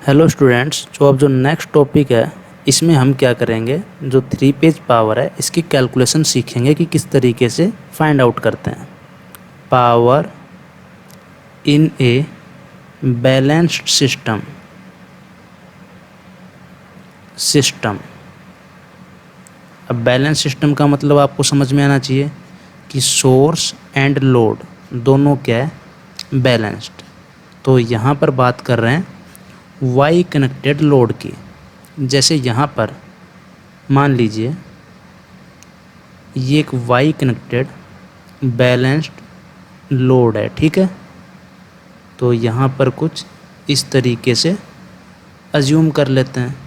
Hello students, जो अब जो नेक्स्ट टॉपिक है इसमें हम क्या करेंगे, जो 3 पेज पावर है इसकी कैलकुलेशन सीखेंगे कि किस तरीके से फाइंड आउट करते हैं। Power in a balanced system. अब बैलेंस सिस्टम का मतलब आपको समझ में आना चाहिए कि सोर्स एंड लोड दोनों क्या है, बैलेंस्ड। तो यहाँ पर बात कर रहे हैं वाई कनेक्टेड लोड की। जैसे यहाँ पर मान लीजिए ये एक वाई कनेक्टेड बैलेंस्ड लोड है, ठीक है। तो यहाँ पर कुछ इस तरीके से अज्यूम कर लेते हैं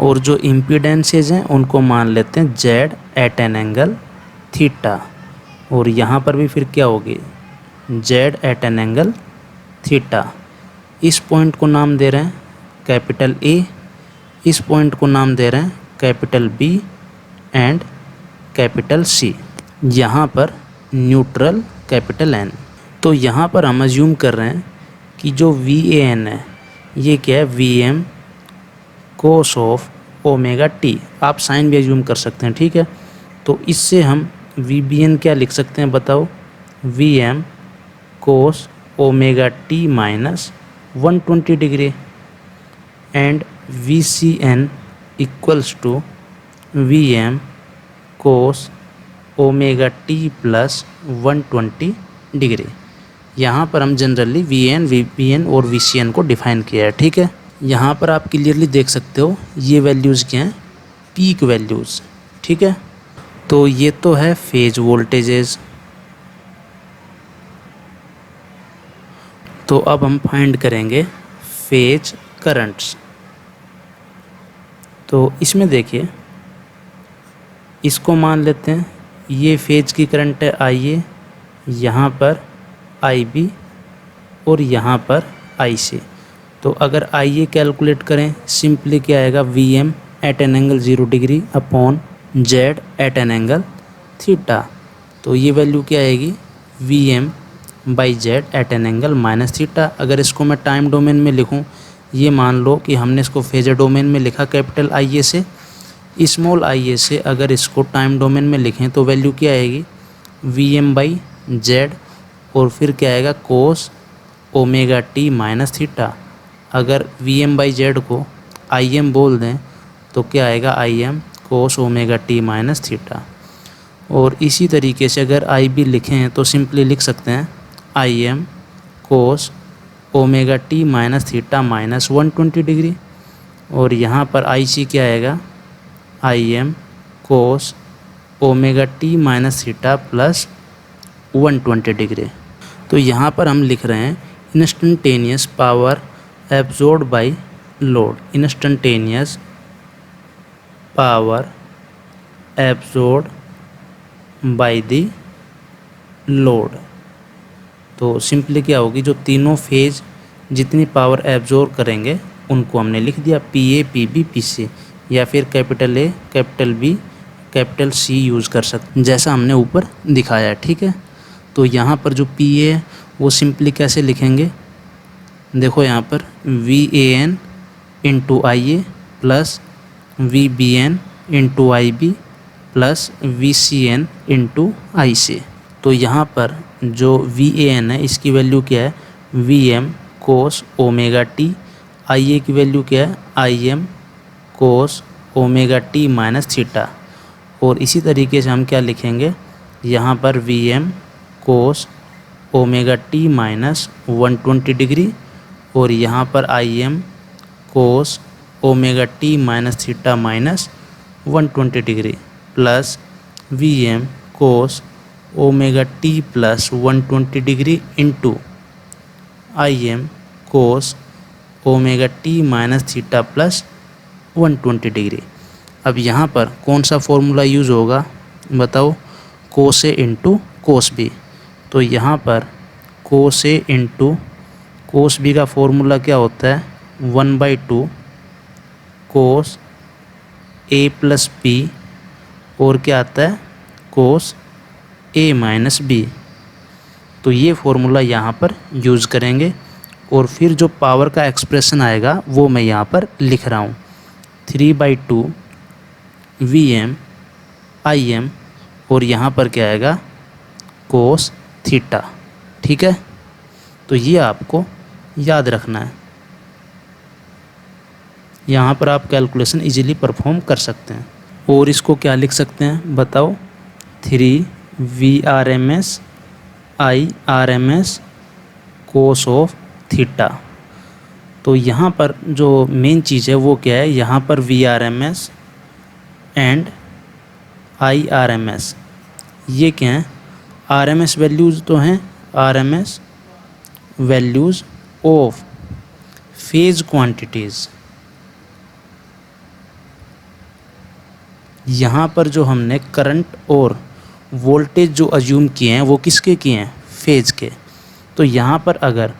और जो इम्पीडेंसेज हैं उनको मान लेते हैं z at an angle theta. और यहाँ पर भी फिर क्या होगी, z at an angle theta. इस पॉइंट को नाम दे रहे हैं कैपिटल ए, इस पॉइंट को नाम दे रहे हैं capital B and capital C. यहाँ पर न्यूट्रल कैपिटल एन। तो यहाँ पर हम अज्यूम कर रहे हैं कि जो वी ए एन है ये क्या है, V M cos of omega T. आप साइन भी अज्यूम कर सकते हैं, ठीक है। तो इससे हम वी बी एन क्या लिख सकते हैं बताओ, V M cos omega T minus 120 degree and V C N equals to V M cos omega T plus 120 degree. यहाँ पर हम generally V N, V P N और वी सी एन को डिफाइन किया है, ठीक है। यहाँ पर आप क्लियरली देख सकते हो ये वैल्यूज़ क्या हैं, पीक वैल्यूज़, ठीक है। तो ये तो है फेज वोल्टेजेस। तो अब हम फाइंड करेंगे फेज करंट्स। तो इसमें देखिए, इसको मान लेते हैं ये फेज की करंट है आई ए, यहाँ पर आई बी और यहाँ पर आई सी। तो अगर आई ए कैलकुलेट करें सिंपली क्या आएगा, V M at an angle 0 degree upon Z at an angle theta. तो ये वैल्यू क्या आएगी, V M by Z at an angle minus theta. अगर इसको मैं टाइम डोमेन में लिखूं, ये मान लो कि हमने इसको फेजर डोमेन में लिखा कैपिटल आई ए से, स्मॉल आई ए से अगर इसको टाइम डोमेन में लिखें तो वैल्यू क्या आएगी, वी एम बाई जेड और फिर क्या आएगा कोस ओमेगा टी माइनस थीटा। अगर वी एम बाई जेड को आई एम बोल दें तो क्या आएगा, आई M cos omega T minus theta. और इसी तरीके से अगर आई बी लिखें तो सिंपली लिख सकते हैं आई M cos omega T minus theta minus 120 degree. और यहाँ पर आई सी क्या आएगा, आई M cos omega T minus theta plus 120 degree. तो यहाँ पर हम लिख रहे हैं instantaneous power absorbed by load, instantaneous power absorbed by the load. तो सिंपली क्या होगी, जो तीनों फेज जितनी पावर एब्जॉर्ब करेंगे उनको हमने लिख दिया P A, P B, P C, या फिर capital A, capital B, capital C use कर सकते जैसा हमने ऊपर दिखाया है, ठीक है। तो यहाँ पर जो पी ए है वो सिंपली कैसे लिखेंगे, देखो यहाँ पर V A N into I A plus V B N into I B plus V C N into I C. तो यहाँ पर जो वी ए एन है इसकी वैल्यू क्या है, V M cos omega T. I A की value क्या है, I M cos omega T minus theta. और इसी तरीके से हम क्या लिखेंगे, यहाँ पर V M cos omega T minus 120 degree और यहाँ पर I M cos omega T minus theta minus 120 degree plus V M cos omega T plus 120 degree into I M cos omega T minus theta plus 120 degree. अब यहाँ पर कौन सा formula use होगा बताओ, कोस ए इंटू कोस बी। तो यहाँ पर कोस ए इंटू कोस बी का फॉर्मूला क्या होता है, 1/2 कोस ए प्लस बी और क्या आता है कोस ए माइनस बी। तो ये फॉर्मूला यहाँ पर यूज़ करेंगे और फिर जो पावर का एक्सप्रेशन आएगा वो मैं यहाँ पर लिख रहा हूँ 3/2 Vm Im, और यहाँ पर क्या आएगा कोस थीटा। ठीक है, तो ये आपको याद रखना है। यहाँ पर आप कैलकुलेशन इजीली परफॉर्म कर सकते हैं। और इसको क्या लिख सकते हैं बताओ, 3 Vrms Irms cos of theta. तो यहाँ पर जो मेन चीज़ है वो क्या है, यहाँ पर Vrms एंड Irms ये क्या हैं, RMS वैल्यूज़ तो हैं, RMS values of phase quantities. यहाँ पर जो हमने करंट और वोल्टेज जो अज्यूम किए हैं वो किसके किए हैं, फेज के। तो यहाँ पर अगर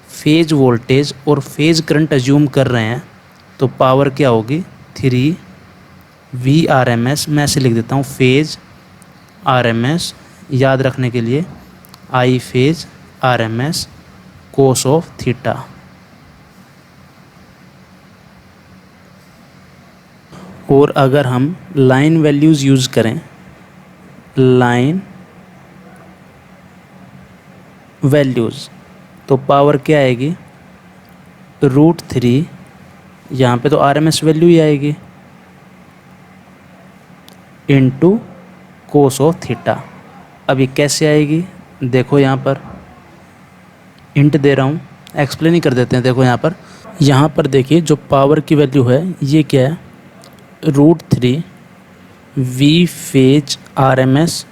फेज वोल्टेज और फेज करंट अज्यूम कर रहे हैं तो पावर क्या होगी, 3 Vrms, मैं ऐसे लिख देता हूँ फेज RMS, याद रखने के लिए I phase RMS cos of theta. और अगर हम लाइन वैल्यूज़ यूज़ करें, लाइन वैल्यूज़, तो पावर क्या आएगी, √3, यहाँ पे तो RMS वैल्यू ही आएगी, इनटू कोस ऑफ थीटा। अब ये कैसे आएगी, देखो यहाँ पर इंट दे रहा हूँ, एक्सप्लेन ही कर देते हैं। देखो यहाँ पर देखिए जो पावर की वैल्यू है ये क्या है, √3 V phase RMS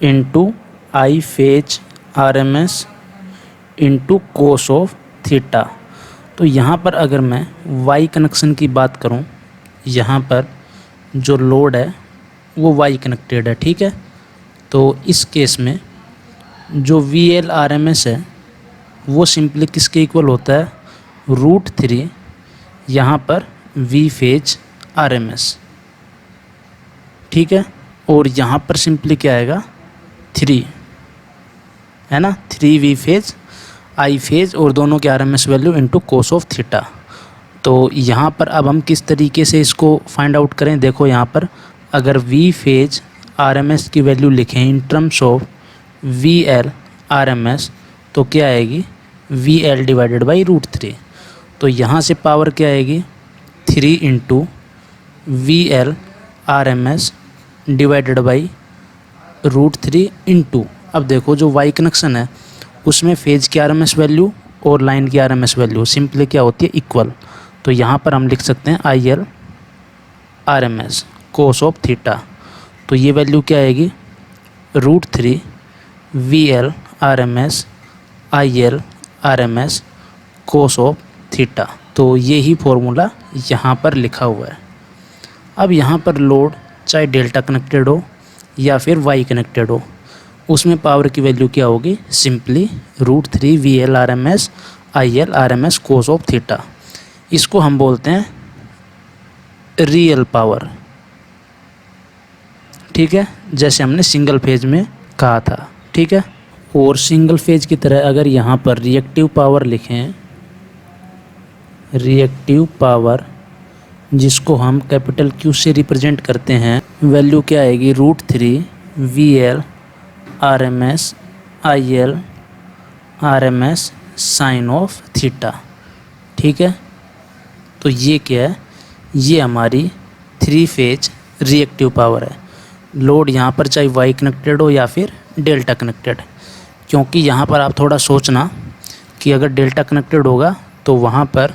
into I phase RMS into cos of theta. तो यहाँ पर अगर मैं वाई कनेक्शन की बात करूँ, यहाँ पर जो लोड है वो वाई कनेक्टेड है। ठीक है, तो इस केस में जो VL RMS है वो सिंपली किसके इक्वल होता है, √3 यहाँ पर V फेज RMS। ठीक है, और यहाँ पर सिंपली क्या आएगा, 3 है ना, 3 V फेज I फेज और दोनों के RMS value into cos of theta. तो यहाँ पर अब हम किस तरीके से इसको फाइंड आउट करें, देखो यहाँ पर अगर V फेज RMS की वैल्यू लिखें in terms of VL RMS तो क्या आएगी, VL डिवाइडेड बाई √3। तो यहाँ से पावर क्या आएगी, 3 into VL RMS divided by √3 into, अब देखो जो वाई कनेक्शन है उसमें फेज की RMS वैल्यू और लाइन की RMS वैल्यू सिंपली क्या होती है, इक्वल। तो यहाँ पर हम लिख सकते हैं IL RMS cos of theta. तो ये वैल्यू क्या आएगी, √3 VL RMS IL RMS cos of theta. तो ये ही फॉर्मूला यहाँ पर लिखा हुआ है। अब यहाँ पर लोड चाहे डेल्टा कनेक्टेड हो या फिर वाई कनेक्टेड हो, उसमें पावर की वैल्यू क्या होगी, simply √3 VL RMS IL RMS cos of theta. इसको हम बोलते हैं रियल पावर। ठीक है, जैसे हमने सिंगल फेज में कहा था। ठीक है, और सिंगल फेज की तरह अगर यहाँ पर रिएक्टिव पावर लिखें, रिएक्टिव पावर जिसको हम कैपिटल Q से रिप्रेजेंट करते हैं, वैल्यू क्या आएगी, √3 VL RMS IL RMS sine of theta. ठीक है, तो ये क्या है, ये हमारी 3 फेज रिएक्टिव पावर है। लोड यहाँ पर चाहे वाई कनेक्टेड हो या फिर डेल्टा कनेक्टेड, क्योंकि यहाँ पर आप थोड़ा सोचना कि अगर डेल्टा कनेक्टेड होगा तो वहाँ पर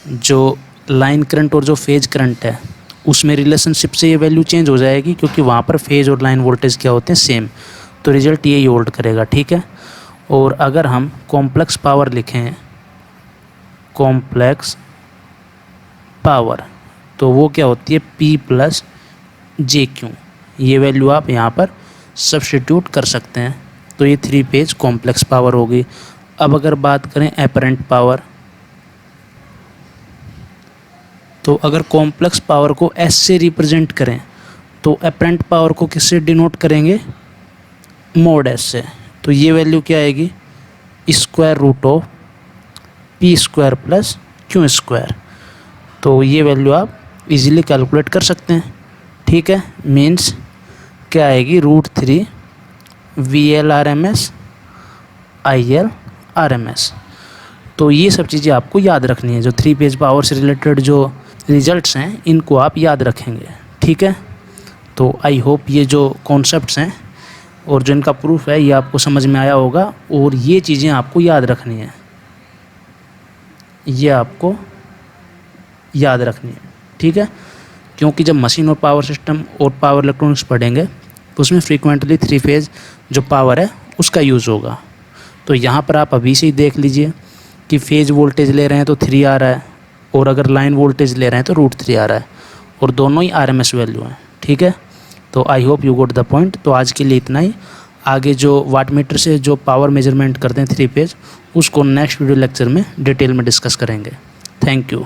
जो लाइन करंट और जो फेज करंट है उसमें रिलेशनशिप से ये वैल्यू चेंज हो जाएगी, क्योंकि वहाँ पर फेज और लाइन वोल्टेज क्या होते हैं, सेम। तो रिजल्ट यही होल्ड करेगा। ठीक है, और अगर हम कॉम्प्लेक्स पावर लिखें, कॉम्प्लेक्स पावर, तो वो क्या होती है, P + jQ। ये वैल्यू आप यहाँ पर सब्स्टिट्यूट कर सकते हैं। तो ये 3 फेज कॉम्प्लेक्स पावर होगी। अब अगर बात करें एपरेंट पावर, तो अगर कॉम्प्लेक्स पावर को S से रिप्रेजेंट करें तो एपरेंट पावर को किससे डिनोट करेंगे, mod S से। तो ये वैल्यू क्या आएगी, √² P square plus Q square. तो ये वैल्यू आप इजीली कैलकुलेट कर सकते हैं। ठीक है, मीन्स क्या आएगी, √3 VL RMS IL RMS। तो ये सब चीज़ें आपको याद रखनी है, जो 3 फेज पावर से रिलेटेड जो रिजल्ट्स हैं इनको आप याद रखेंगे। ठीक है, तो आई होप ये जो कॉन्सेप्ट्स हैं और जो इनका प्रूफ है ये आपको समझ में आया होगा, और ये चीज़ें आपको याद रखनी है, ये आपको याद रखनी है। ठीक है, क्योंकि जब मशीन और पावर सिस्टम और पावर इलेक्ट्रॉनिक्स पढ़ेंगे तो उसमें फ्रीक्वेंटली 3 फेज जो पावर है उसका यूज़ होगा। तो यहाँ पर आप अभी से ही देख लीजिए कि फेज वोल्टेज ले रहे हैं तो 3 आ रहा है, और अगर लाइन वोल्टेज ले रहे हैं तो √3 आ रहा है, और दोनों ही RMS वैल्यू हैं। ठीक है, तो I hope you got the point. तो आज के लिए इतना ही। आगे जो वाटमीटर से जो पावर मेजरमेंट करते हैं 3 फेज, उसको नेक्स्ट वीडियो लेक्चर में डिटेल में डिस्कस करेंगे। Thank you.